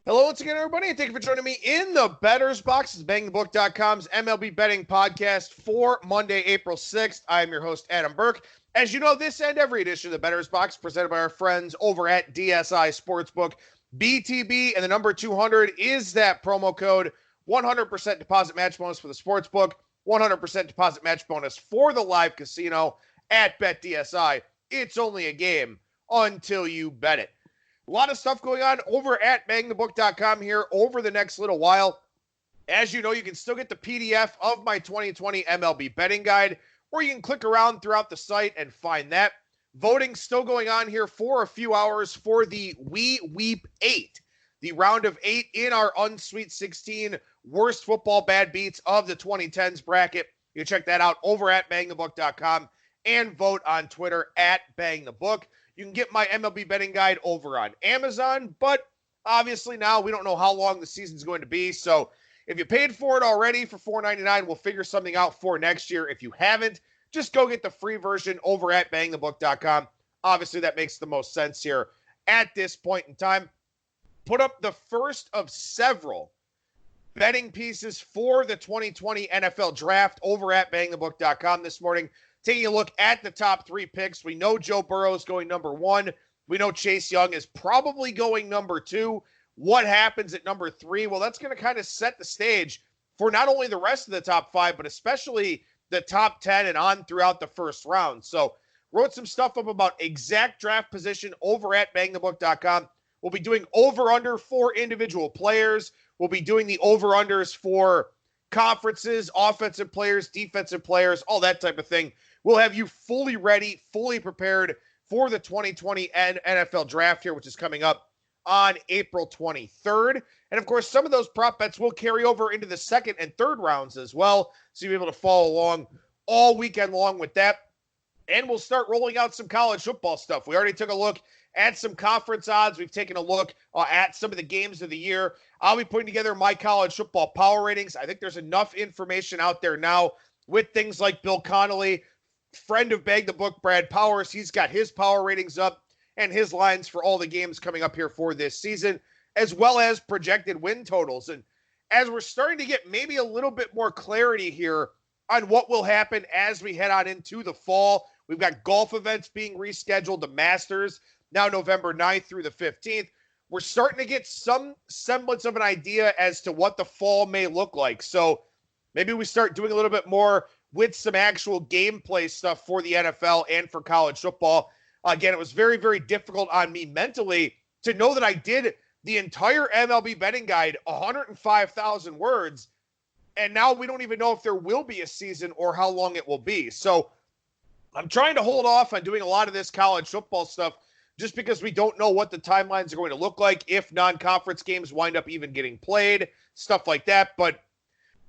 Hello once again, everybody, and thank you for joining me in the Bettor's Box. It's BangTheBook.com's MLB betting podcast for Monday, April 6th. I am your host, Adam Burke. As you know, this and every edition of the Bettor's Box presented by our friends over at DSI Sportsbook. BTB and the number 200 is that promo code. 100% deposit match bonus for the Sportsbook, 100% deposit match bonus for the live casino at BetDSI. It's only a game until you bet it. A lot of stuff going on over at BangTheBook.com here over the next little while. As you know, you can still get the PDF of my 2020 MLB betting guide, or you can click around throughout the site and find that. Voting still going on here for a few hours for the We Weep 8, the round of 8 in our Unsweet 16 worst football bad beats of the 2010s bracket. You can check that out over at BangTheBook.com and vote on Twitter at BangTheBook. You can get my MLB betting guide over on Amazon, but obviously now we don't know how long the season's going to be. So if you paid for it already for $4.99, we'll figure something out for next year. If you haven't, just go get the free version over at BangTheBook.com. Obviously, that makes the most sense here at this point in time. Put up the first of several betting pieces for the 2020 NFL Draft over at BangTheBook.com this morning. Taking a look at the top three picks, we know Joe Burrow is going number 1. We know Chase Young is probably going number 2. What happens at number 3? Well, that's going to kind of set the stage for not only the rest of the top 5, but especially the top 10 and on throughout the first round. So wrote some stuff up about exact draft position over at BangTheBook.com. We'll be doing over-under for individual players. We'll be doing the over-unders for conferences, offensive players, defensive players, all that type of thing. We'll have you fully ready, fully prepared for the 2020 NFL Draft here, which is coming up on April 23rd. And, of course, some of those prop bets will carry over into the second and third rounds as well, so you'll be able to follow along all weekend long with that. And we'll start rolling out some college football stuff. We already took a look at some conference odds. We've taken a look at some of the games of the year. I'll be putting together my college football power ratings. I think there's enough information out there now with things like Bill Connolly, friend of Bang the Book, Brad Powers. He's got his power ratings up and his lines for all the games coming up here for this season, as well as projected win totals. And as we're starting to get maybe a little bit more clarity here on what will happen as we head on into the fall, we've got golf events being rescheduled, the Masters, now November 9th through the 15th. We're starting to get some semblance of an idea as to what the fall may look like. So maybe we start doing a little bit more with some actual gameplay stuff for the NFL and for college football. Again, it was very, very difficult on me mentally to know that I did the entire MLB betting guide, 105,000 words, and now we don't even know if there will be a season or how long it will be. So I'm trying to hold off on doing a lot of this college football stuff just because we don't know what the timelines are going to look like, if non-conference games wind up even getting played, stuff like that. But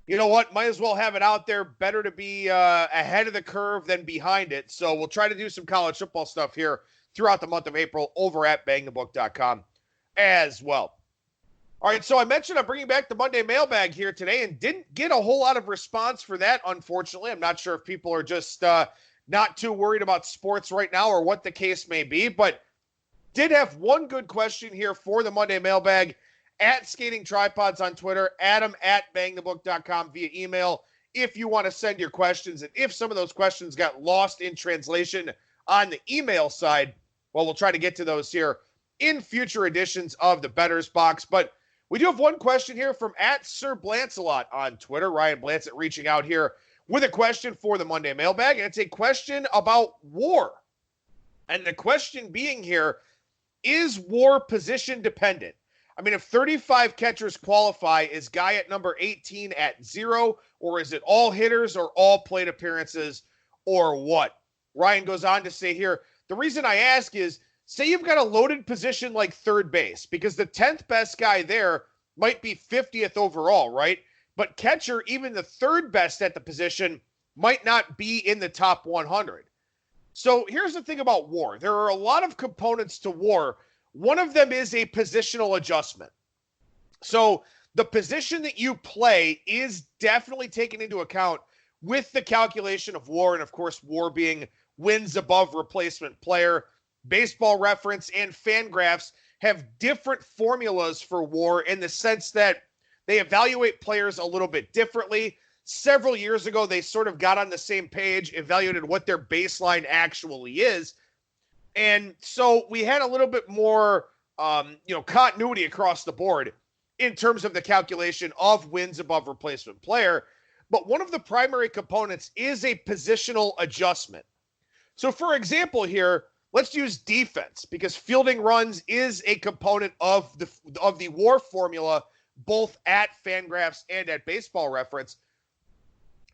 you know what? Might as well have it out there. Better to be ahead of the curve than behind it. So we'll try to do some college football stuff here throughout the month of April over at BangTheBook.com as well. All right, so I mentioned I'm bringing back the Monday mailbag here today and didn't get a whole lot of response for that, unfortunately. I'm not sure if people are just not too worried about sports right now or what the case may be, but did have one good question here for the Monday mailbag at Skating Tripods on Twitter, Adam at BangTheBook.com via email if you want to send your questions. And if some of those questions got lost in translation on the email side, well, we'll try to get to those here in future editions of the Bettor's Box. But we do have one question here from at Sir Blancelot on Twitter, Ryan Blancett reaching out here with a question for the Monday mailbag. And it's a question about WAR. And the question being here, is WAR position dependent? I mean, if 35 catchers qualify, is guy at number 18 at 0, or is it all hitters or all plate appearances or what? Ryan goes on to say here, the reason I ask is, say you've got a loaded position like third base, because the 10th best guy there might be 50th overall, right? But catcher, even the third best at the position, might not be in the top 100. So here's the thing about WAR. There are a lot of components to WAR. One of them is a positional adjustment. So the position that you play is definitely taken into account with the calculation of WAR, and of course, WAR being wins above replacement player. Baseball Reference and Fangraphs have different formulas for WAR in the sense that they evaluate players a little bit differently. Several years ago, they sort of got on the same page, evaluated what their baseline actually is. And so we had a little bit more, continuity across the board in terms of the calculation of wins above replacement player. But one of the primary components is a positional adjustment. So for example here, let's use defense because fielding runs is a component of the WAR formula, both at Fangraphs and at Baseball Reference.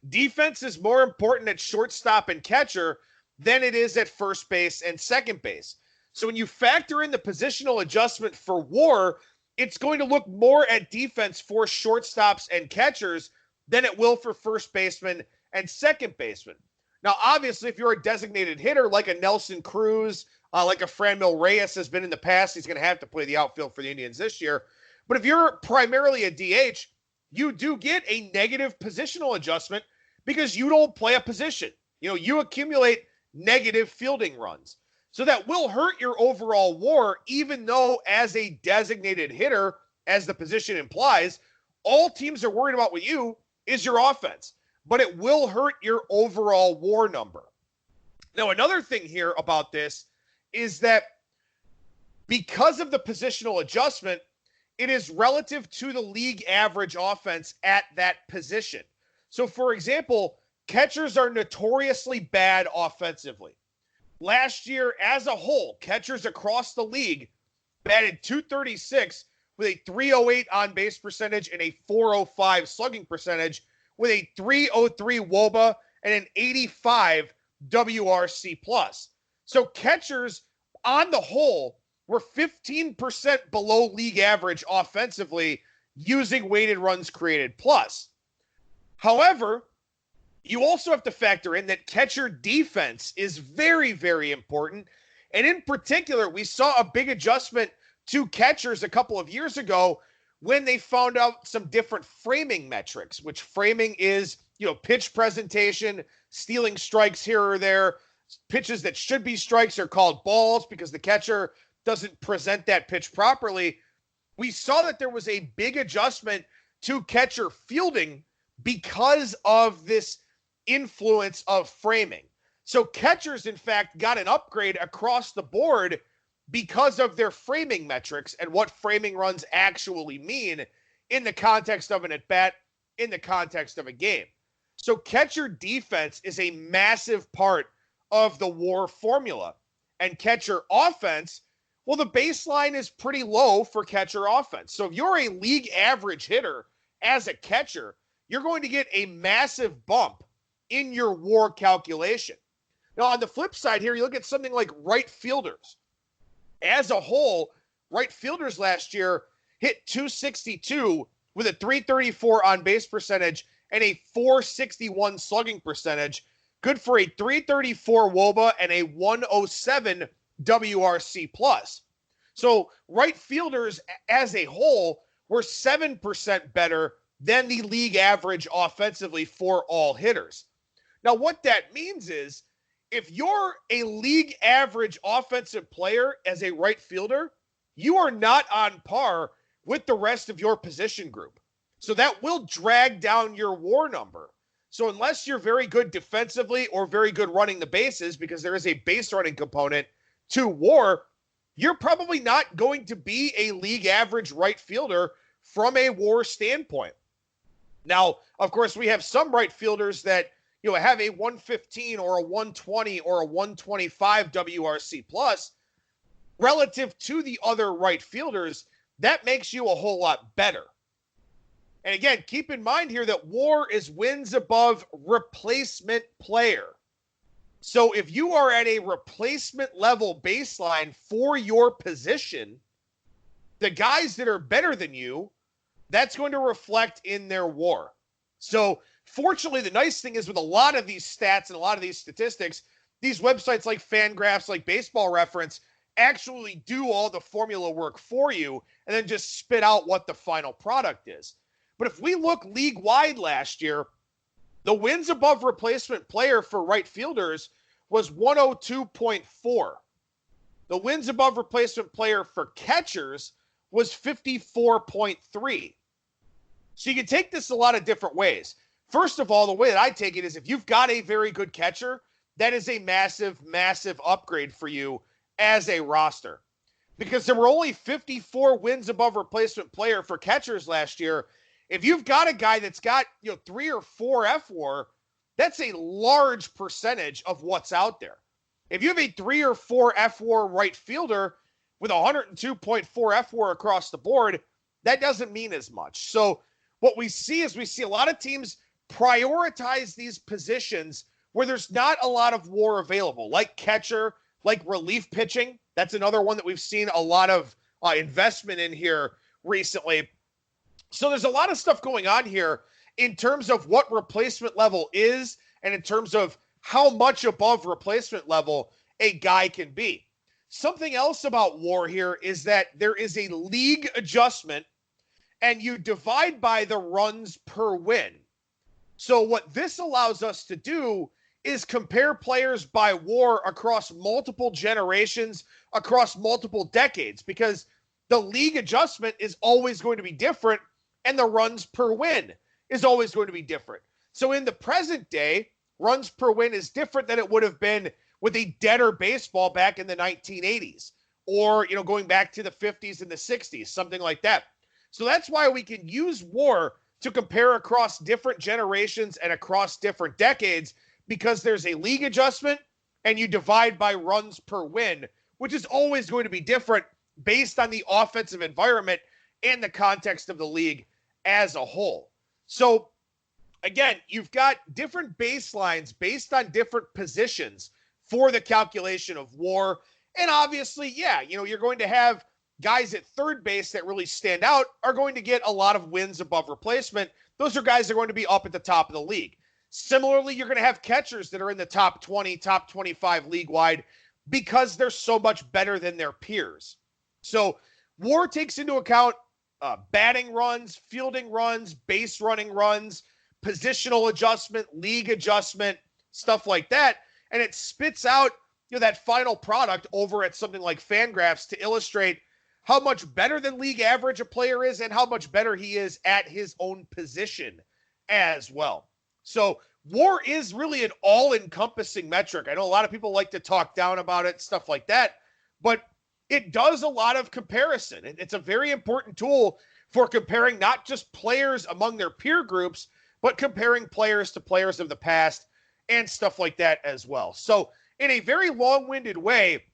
Defense is more important at shortstop and catcher than it is at first base and second base. So when you factor in the positional adjustment for WAR, it's going to look more at defense for shortstops and catchers than it will for first baseman and second baseman. Now, obviously, if you're a designated hitter like a Nelson Cruz, like a Franmil Reyes has been in the past, he's going to have to play the outfield for the Indians this year. But if you're primarily a DH, you do get a negative positional adjustment because you don't play a position. You accumulate negative fielding runs. So that will hurt your overall WAR, even though as a designated hitter, as the position implies, all teams are worried about with you is your offense. But it will hurt your overall WAR number. Now, another thing here about this is that because of the positional adjustment, it is relative to the league average offense at that position. So, for example, catchers are notoriously bad offensively. Last year, as a whole, catchers across the league batted .236 with a .308 on-base percentage and a .405 slugging percentage with a .303 WOBA and an 85 WRC+. So catchers, on the whole, were 15% below league average offensively using weighted runs created plus. However, you also have to factor in that catcher defense is very, very important. And in particular, we saw a big adjustment to catchers a couple of years ago when they found out some different framing metrics, which framing is, pitch presentation, stealing strikes here or there. Pitches that should be strikes are called balls because the catcher doesn't present that pitch properly. We saw that there was a big adjustment to catcher fielding because of this influence of framing. So catchers, in fact, got an upgrade across the board because of their framing metrics and what framing runs actually mean in the context of an at-bat, in the context of a game. So catcher defense is a massive part of the WAR formula. And catcher offense, well, the baseline is pretty low for catcher offense. So if you're a league average hitter as a catcher, you're going to get a massive bump in your WAR calculation. Now, on the flip side here, you look at something like right fielders. As a whole, right fielders last year hit .262 with a .334 on-base percentage and a .461 slugging percentage, good for a .334 WOBA and a .107 WRC+. So right fielders as a whole were 7% better than the league average offensively for all hitters. Now, what that means is if you're a league average offensive player as a right fielder, you are not on par with the rest of your position group. So that will drag down your WAR number. So unless you're very good defensively or very good running the bases, because there is a base running component to WAR, you're probably not going to be a league average right fielder from a WAR standpoint. Now, of course, we have some right fielders that have a 115 or a 120 or a 125 WRC plus relative to the other right fielders. That makes you a whole lot better. And again, keep in mind here that WAR is wins above replacement player. So if you are at a replacement level baseline for your position, the guys that are better than you, that's going to reflect in their WAR. So fortunately, the nice thing is with a lot of these stats and a lot of these statistics, these websites like Fangraphs, like Baseball Reference, actually do all the formula work for you and then just spit out what the final product is. But if we look league-wide last year, the wins above replacement player for right fielders was 102.4. The wins above replacement player for catchers was 54.3. So you can take this a lot of different ways. First of all, the way that I take it is if you've got a very good catcher, that is a massive, massive upgrade for you as a roster. Because there were only 54 wins above replacement player for catchers last year. If you've got a guy that's got 3 or 4 FWAR, that's a large percentage of what's out there. If you have a 3 or 4 FWAR right fielder with 102.4 FWAR across the board, that doesn't mean as much. So what we see is a lot of teams prioritize these positions where there's not a lot of WAR available, like catcher, like relief pitching. That's another one that we've seen a lot of investment in here recently. So there's a lot of stuff going on here in terms of what replacement level is and in terms of how much above replacement level a guy can be. Something else about WAR here is that there is a league adjustment and you divide by the runs per win. So what this allows us to do is compare players by WAR across multiple generations, across multiple decades, because the league adjustment is always going to be different and the runs per win is always going to be different. So in the present day, runs per win is different than it would have been with a deader baseball back in the 1980s or, going back to the 50s and the 60s, something like that. So that's why we can use WAR to compare across different generations and across different decades, because there's a league adjustment and you divide by runs per win, which is always going to be different based on the offensive environment and the context of the league as a whole. So again, you've got different baselines based on different positions for the calculation of WAR. And obviously, you're going to have guys at third base that really stand out are going to get a lot of wins above replacement. Those are guys that are going to be up at the top of the league. Similarly, you're going to have catchers that are in the top 20, top 25 league-wide because they're so much better than their peers. So WAR takes into account batting runs, fielding runs, base running runs, positional adjustment, league adjustment, stuff like that. And it spits out that final product over at something like Fangraphs to illustrate how much better than league average a player is and how much better he is at his own position as well. So WAR is really an all-encompassing metric. I know a lot of people like to talk down about it, stuff like that, but it does a lot of comparison. It's a very important tool for comparing not just players among their peer groups, but comparing players to players of the past and stuff like that as well. So in a very long-winded way,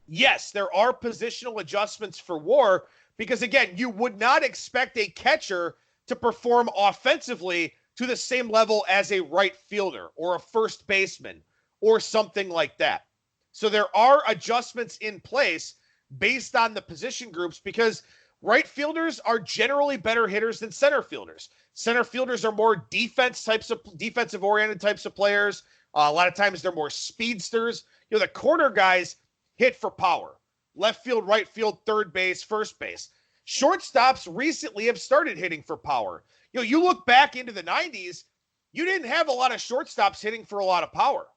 yes, there are positional adjustments for WAR because, again, you would not expect a catcher to perform offensively to the same level as a right fielder or a first baseman or something like that. So there are adjustments in place based on the position groups because right fielders are generally better hitters than center fielders. Center fielders are more defensive oriented types of players. A lot of times they're more speedsters. The corner guys hit for power. Left field, right field, third base, first base. Shortstops recently have started hitting for power. You look back into the 90s, you didn't have a lot of shortstops hitting for a lot of power.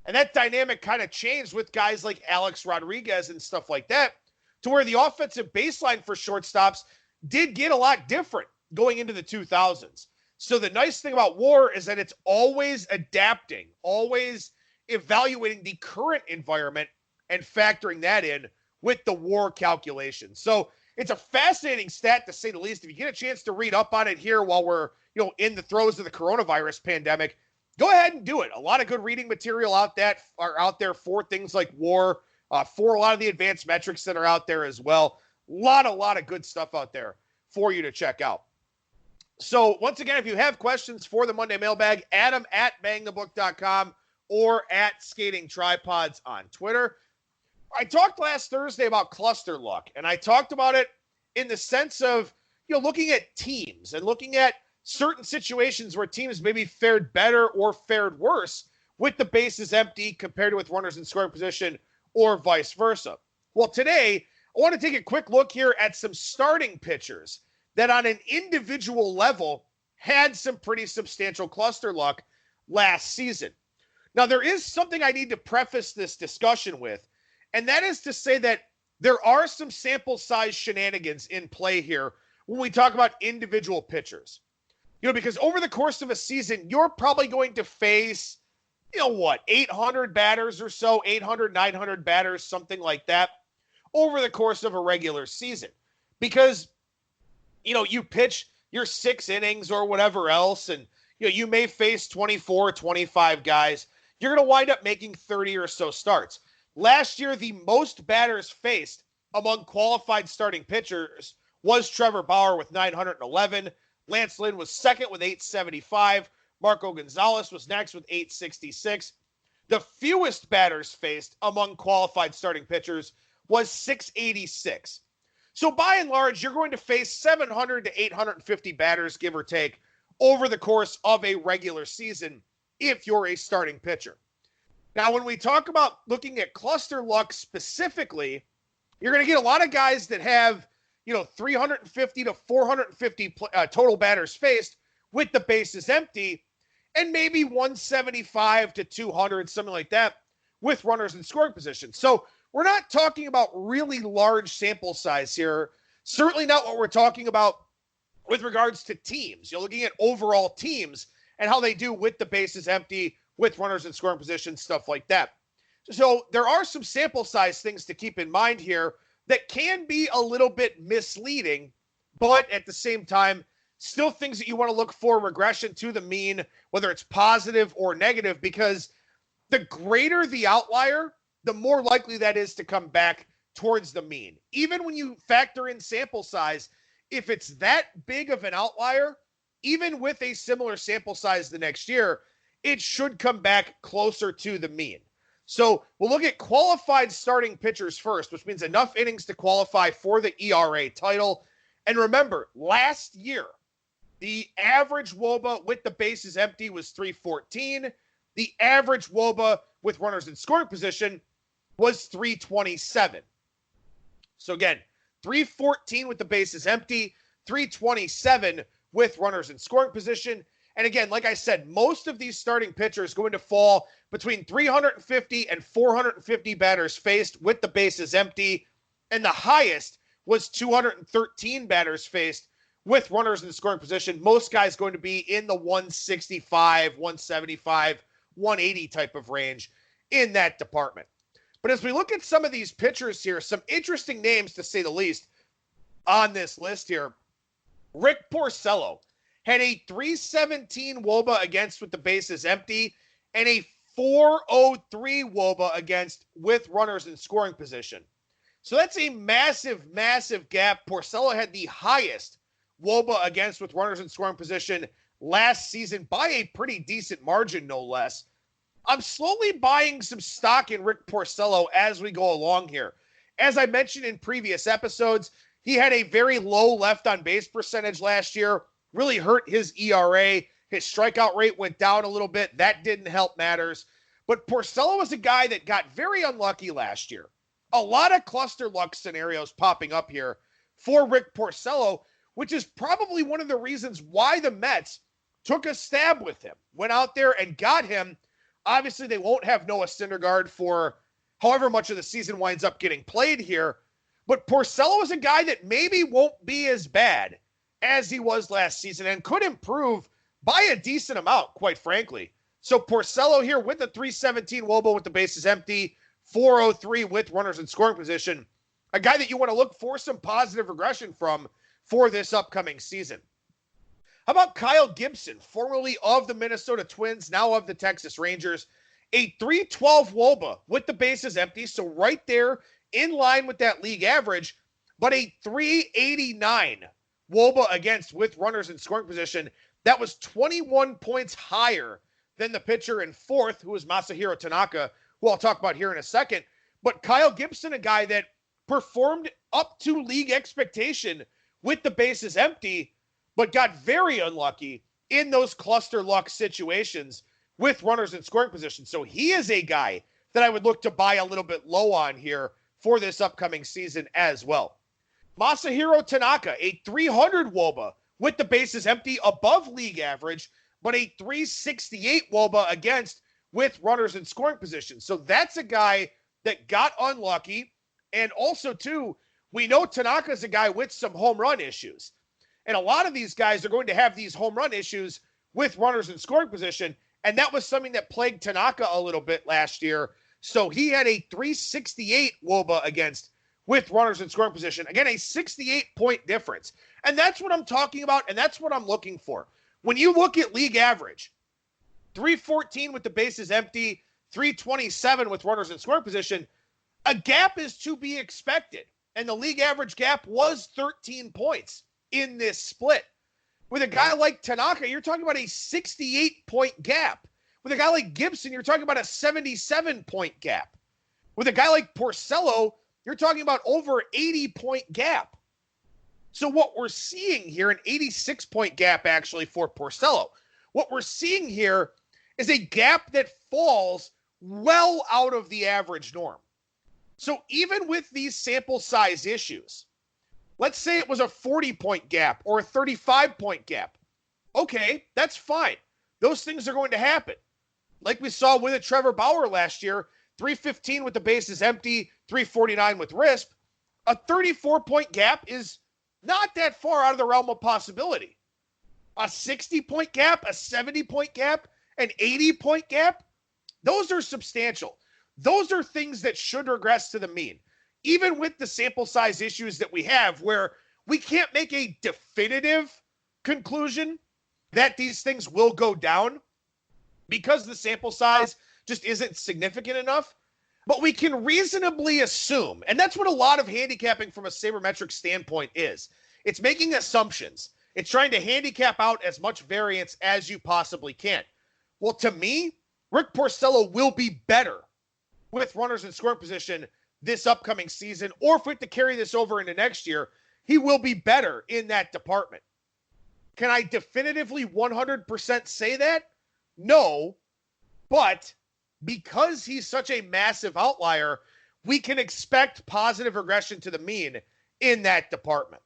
And that dynamic kind of changed with guys like Alex Rodriguez and stuff like that, to where the offensive baseline for shortstops did get a lot different going into the 2000s. So the nice thing about WAR is that it's always adapting, always evaluating the current environment and factoring that in with the WAR calculation. So it's a fascinating stat, to say the least. If you get a chance to read up on it here while we're, in the throes of the coronavirus pandemic, go ahead and do it. A lot of good reading material out there for things like WAR, for a lot of the advanced metrics that are out there as well. A lot of good stuff out there for you to check out. So once again, if you have questions for the Monday mailbag, Adam at BangTheBook.com or at Skating Tripods on Twitter. I talked last Thursday about cluster luck, and I talked about it in the sense of, looking at teams and looking at certain situations where teams maybe fared better or fared worse with the bases empty compared to with runners in scoring position or vice versa. Well, today, I want to take a quick look here at some starting pitchers that on an individual level had some pretty substantial cluster luck last season. Now, there is something I need to preface this discussion with, And that is to say that there are some sample size shenanigans in play here when we talk about individual pitchers. Because over the course of a season, you're probably going to face, 800 batters or so, 800, 900 batters, something like that, over the course of a regular season. Because, you pitch your 6 innings or whatever else, and, you may face 24, 25 guys. You're going to wind up making 30 or so starts. Last year, the most batters faced among qualified starting pitchers was Trevor Bauer with 911. Lance Lynn was second with 875. Marco Gonzalez was next with 866. The fewest batters faced among qualified starting pitchers was 686. So by and large, you're going to face 700 to 850 batters, give or take, over the course of a regular season if you're a starting pitcher. Now, when we talk about looking at cluster luck specifically, you're going to get a lot of guys that have, 350 to 450 total batters faced with the bases empty, and maybe 175 to 200, something like that, with runners in scoring position. So we're not talking about really large sample size here. Certainly not what we're talking about with regards to teams. You're looking at overall teams and how they do with the bases empty, with runners in scoring position, stuff like that. So there are some sample size things to keep in mind here that can be a little bit misleading, but at the same time, still things that you want to look for regression to the mean, whether it's positive or negative, because the greater the outlier, the more likely that is to come back towards the mean. Even when you factor in sample size, if it's that big of an outlier, even with a similar sample size the next year, it should come back closer to the mean. So we'll look at qualified starting pitchers first, which means enough innings to qualify for the ERA title. And remember, last year, the average WOBA with the bases empty was 314. The average WOBA with runners in scoring position was 327. So again, 314 with the bases empty, 327 with runners in scoring position. And again, like I said, most of these starting pitchers going to fall between 350 and 450 batters faced with the bases empty. And the highest was 213 batters faced with runners in the scoring position. Most guys going to be in the 165, 175, 180 type of range in that department. But as we look at some of these pitchers here, some interesting names to say the least on this list here. Rick Porcello had a 317 WOBA against with the bases empty and a 403 WOBA against with runners in scoring position. So that's a massive, massive gap. Porcello had the highest WOBA against with runners in scoring position last season by a pretty decent margin, no less. I'm slowly buying some stock in Rick Porcello as we go along here. As I mentioned in previous episodes, he had a very low left on base percentage last year, really hurt his ERA. His strikeout rate went down a little bit. That didn't help matters. But Porcello was a guy that got very unlucky last year. A lot of cluster luck scenarios popping up here for Rick Porcello, which is probably one of the reasons why the Mets took a stab with him, went out there and got him. Obviously, they won't have Noah Syndergaard for however much of the season winds up getting played here. But Porcello is a guy that maybe won't be as bad as he was last season and could improve by a decent amount, quite frankly. So Porcello here with the 317 WOBA with the bases empty, 403 with runners in scoring position. A guy that you want to look for some positive regression from for this upcoming season. How about Kyle Gibson, formerly of the Minnesota Twins, now of the Texas Rangers? A 312 WOBA with the bases empty, so right there in line with that league average, but a 389 WOBA against with runners in scoring position. That was 21 points higher than the pitcher in fourth, who was Masahiro Tanaka, who I'll talk about here in a second. But Kyle Gibson, a guy that performed up to league expectation with the bases empty, but got very unlucky in those cluster luck situations with runners in scoring position. So he is a guy that I would look to buy a little bit low on here for this upcoming season as well. Masahiro Tanaka, a 300 WOBA with the bases empty above league average, but a 368 WOBA against with runners in scoring position. So that's a guy that got unlucky. And also, too, we know Tanaka's a guy with some home run issues. And a lot of these guys are going to have these home run issues with runners in scoring position. And that was something that plagued Tanaka a little bit last year. So he had a 368 WOBA against with runners in scoring position. Again, a 68-point difference. And that's what I'm talking about, and that's what I'm looking for. When you look at league average, 314 with the bases empty, 327 with runners in scoring position, a gap is to be expected. And the league average gap was 13 points in this split. With a guy like Tanaka, you're talking about a 68-point gap. With a guy like Gibson, you're talking about a 77-point gap. With a guy like Porcello, you're talking about over 80-point gap. So what we're seeing here, an 86-point gap actually for Porcello. What we're seeing here is a gap that falls well out of the average norm. So even with these sample size issues, let's say it was a 40-point gap or a 35-point gap. Okay, that's fine. Those things are going to happen. Like we saw with a Trevor Bauer last year, 315 with the bases empty, 349 with RISP. A 34-point gap is not that far out of the realm of possibility. A 60-point gap, a 70-point gap, an 80-point gap, those are substantial. Those are things that should regress to the mean. Even with the sample size issues that we have, where we can't make a definitive conclusion that these things will go down because the sample size just isn't significant enough, but we can reasonably assume, and that's what a lot of handicapping from a sabermetric standpoint is. It's making assumptions. It's trying to handicap out as much variance as you possibly can. Well, to me, Rick Porcello will be better with runners in scoring position this upcoming season, or if we have to carry this over into next year, he will be better in that department. Can I definitively 100% say that? No, but because he's such a massive outlier, we can expect positive regression to the mean in that department.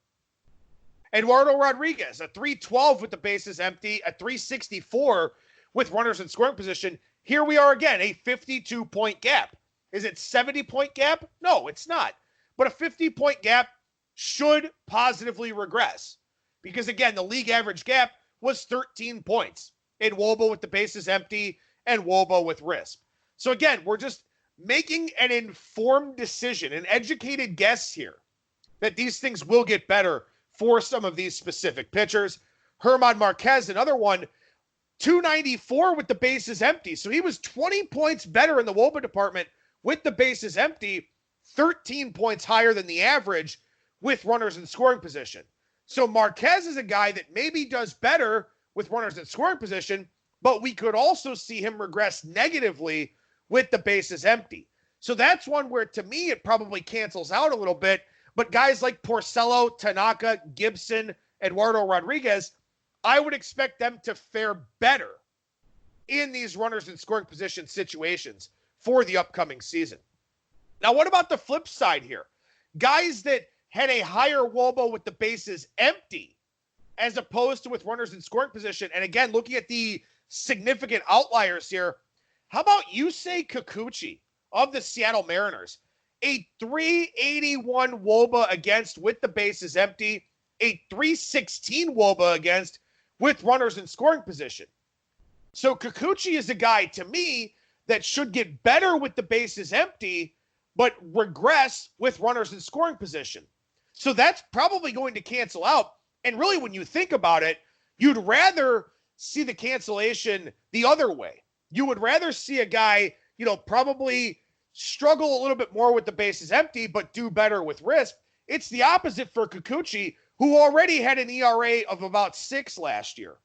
Eduardo Rodriguez, a 312 with the bases empty, a 364 with runners in scoring position. Here we are again, a 52-point gap. Is it 70-point gap? No, it's not. But a 50-point gap should positively regress. Because again, the league average gap was 13 points in WOBA with the bases empty and WOBA with RISP. So again, we're just making an informed decision, an educated guess here that these things will get better for some of these specific pitchers. German Marquez, another one, 294 with the bases empty. So he was 20 points better in the WOBA department with the bases empty, 13 points higher than the average with runners in scoring position. So Marquez is a guy that maybe does better with runners in scoring position, but we could also see him regress negatively with the bases empty. So that's one where, to me, it probably cancels out a little bit. But guys like Porcello, Tanaka, Gibson, Eduardo Rodriguez, I would expect them to fare better in these runners in scoring position situations for the upcoming season. Now, what about the flip side here? Guys that had a higher WOBA with the bases empty as opposed to with runners in scoring position. And again, looking at the significant outliers here, how about Yusei Kikuchi of the Seattle Mariners? A 381 WOBA against with the bases empty, a 316 WOBA against with runners in scoring position. So Kikuchi is a guy, to me, that should get better with the bases empty, but regress with runners in scoring position. So that's probably going to cancel out. And really, when you think about it, you'd rather see the cancellation the other way. You would rather see a guy, probably struggle a little bit more with the bases empty, but do better with RISP. It's the opposite for Kikuchi, who already had an ERA of about 6 last year.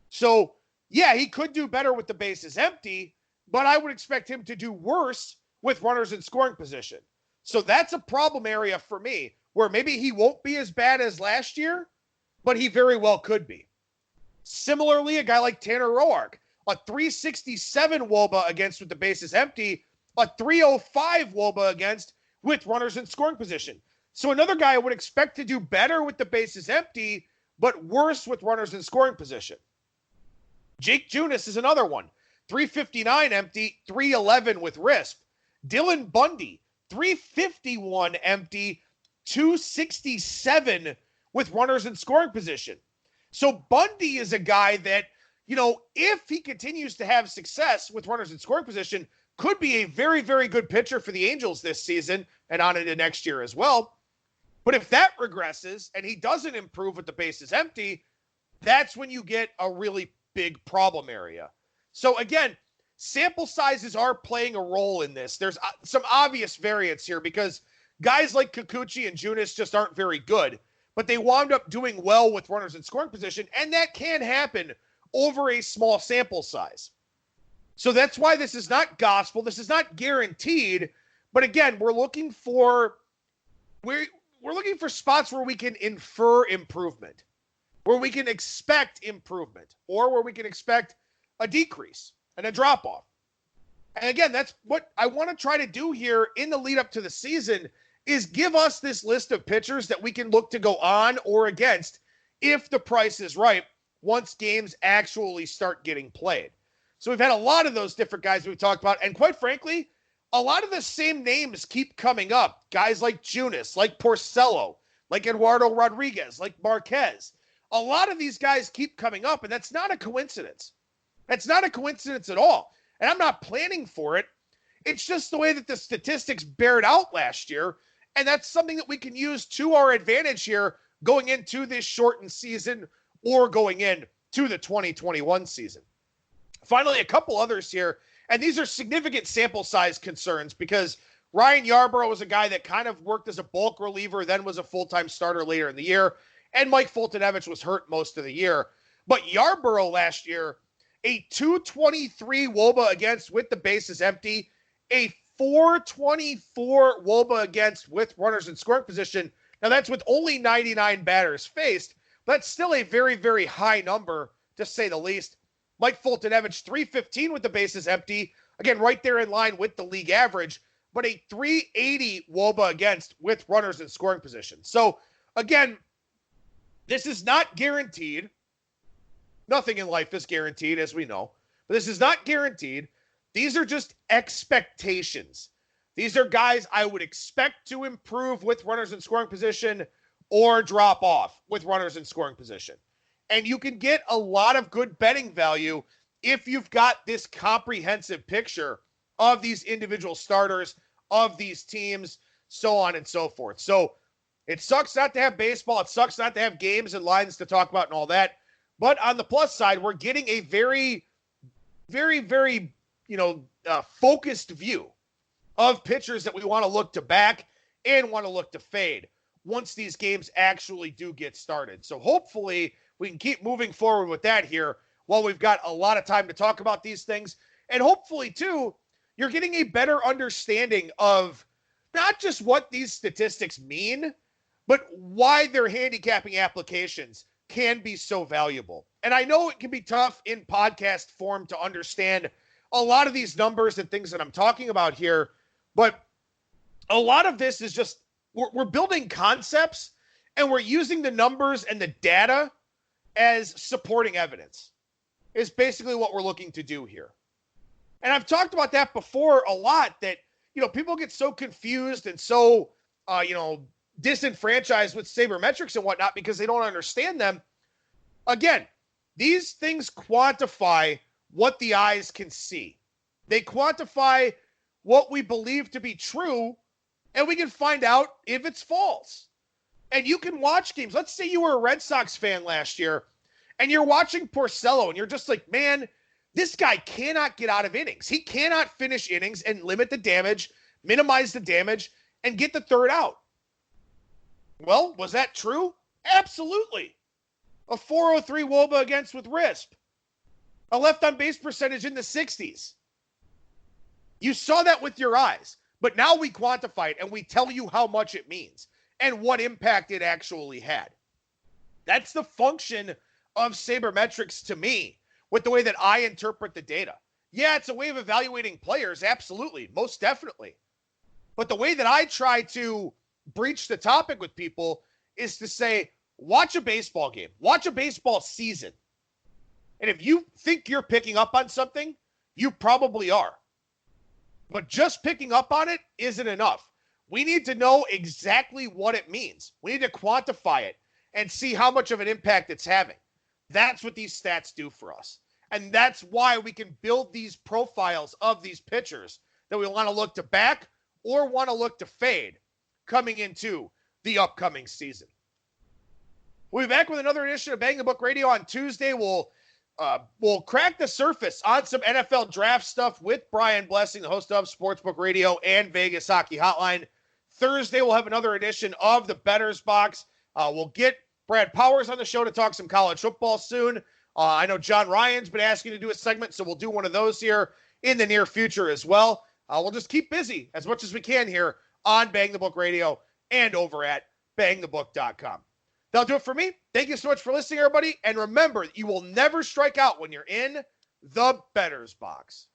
So, yeah, he could do better with the bases empty, but I would expect him to do worse with runners in scoring position. So that's a problem area for me, where maybe he won't be as bad as last year, but he very well could be. Similarly, a guy like Tanner Roark, a 367 WOBA against with the bases empty, a 305 WOBA against with runners in scoring position. So another guy I would expect to do better with the bases empty, but worse with runners in scoring position. Jake Junis is another one. 359 empty, 311 with RISP. Dylan Bundy, 351 empty, 267 with runners in scoring position. So Bundy is a guy that, if he continues to have success with runners in scoring position, could be a very, very good pitcher for the Angels this season and on into next year as well. But if that regresses and he doesn't improve with the bases empty, that's when you get a really big problem area. So again, sample sizes are playing a role in this. There's some obvious variance here because guys like Kikuchi and Junis just aren't very good, but they wound up doing well with runners in scoring position, and that can happen over a small sample size. So that's why this is not gospel. This is not guaranteed. But again, we're looking for spots where we can infer improvement, where we can expect improvement, or where we can expect a decrease and a drop-off. And again, that's what I want to try to do here in the lead up to the season is give us this list of pitchers that we can look to go on or against if the price is right once games actually start getting played. So we've had a lot of those different guys we've talked about. And quite frankly, a lot of the same names keep coming up. Guys like Junis, like Porcello, like Eduardo Rodriguez, like Marquez. A lot of these guys keep coming up, and that's not a coincidence. That's not a coincidence at all. And I'm not planning for it. It's just the way that the statistics bared out last year. And that's something that we can use to our advantage here going into this shortened season or going into the 2021 season. Finally, a couple others here, and these are significant sample size concerns because Ryan Yarbrough was a guy that kind of worked as a bulk reliever, then was a full-time starter later in the year, and Mike Fultonevich was hurt most of the year. But Yarbrough last year, a 223 WOBA against with the bases empty, a 424 WOBA against with runners in scoring position. Now, that's with only 99 batters faced. That's still a very, very high number, to say the least. Mike Fultonevich, 315 with the bases empty. Again, right there in line with the league average, but a 380 WOBA against with runners in scoring position. So, again, this is not guaranteed. Nothing in life is guaranteed, as we know. But this is not guaranteed. These are just expectations. These are guys I would expect to improve with runners in scoring position or drop off with runners in scoring position. And you can get a lot of good betting value if you've got this comprehensive picture of these individual starters, of these teams, so on and so forth. So it sucks not to have baseball. It sucks not to have games and lines to talk about and all that. But on the plus side, we're getting a very, very, very, focused view of pitchers that we want to look to back and want to look to fade once these games actually do get started. So hopefully we can keep moving forward with that here while we've got a lot of time to talk about these things. And hopefully, too, you're getting a better understanding of not just what these statistics mean, but why their handicapping applications can be so valuable. And I know it can be tough in podcast form to understand a lot of these numbers and things that I'm talking about here, but a lot of this is just we're building concepts and we're using the numbers and the data as supporting evidence is basically what we're looking to do here. And I've talked about that before a lot that, people get so confused and so, disenfranchised with sabermetrics and whatnot because they don't understand them. Again, these things quantify what the eyes can see. They quantify what we believe to be true, and we can find out if it's false. And you can watch games. Let's say you were a Red Sox fan last year, and you're watching Porcello, and you're just like, man, this guy cannot get out of innings. He cannot finish innings and limit the damage, minimize the damage, and get the third out. Well, was that true? Absolutely. A 403 WOBA against with RISP. A left on base percentage in the 60s. You saw that with your eyes, but now we quantify it and we tell you how much it means and what impact it actually had. That's the function of sabermetrics to me with the way that I interpret the data. Yeah, it's a way of evaluating players. Absolutely. Most definitely. But the way that I try to breach the topic with people is to say, watch a baseball game, watch a baseball season. And if you think you're picking up on something, you probably are. But just picking up on it isn't enough. We need to know exactly what it means. We need to quantify it and see how much of an impact it's having. That's what these stats do for us. And that's why we can build these profiles of these pitchers that we want to look to back or want to look to fade coming into the upcoming season. We'll be back with another edition of Bang the Book Radio on Tuesday. We'll crack the surface on some NFL draft stuff with Brian Blessing, the host of Sportsbook Radio and Vegas Hockey Hotline. Thursday, we'll have another edition of the Bettor's Box. We'll get Brad Powers on the show to talk some college football soon. I know John Ryan's been asking to do a segment, so we'll do one of those here in the near future as well. We'll just keep busy as much as we can here on Bang the Book Radio and over at BangTheBook.com. That'll do it for me. Thank you so much for listening, everybody. And remember, you will never strike out when you're in the Bettor's Box.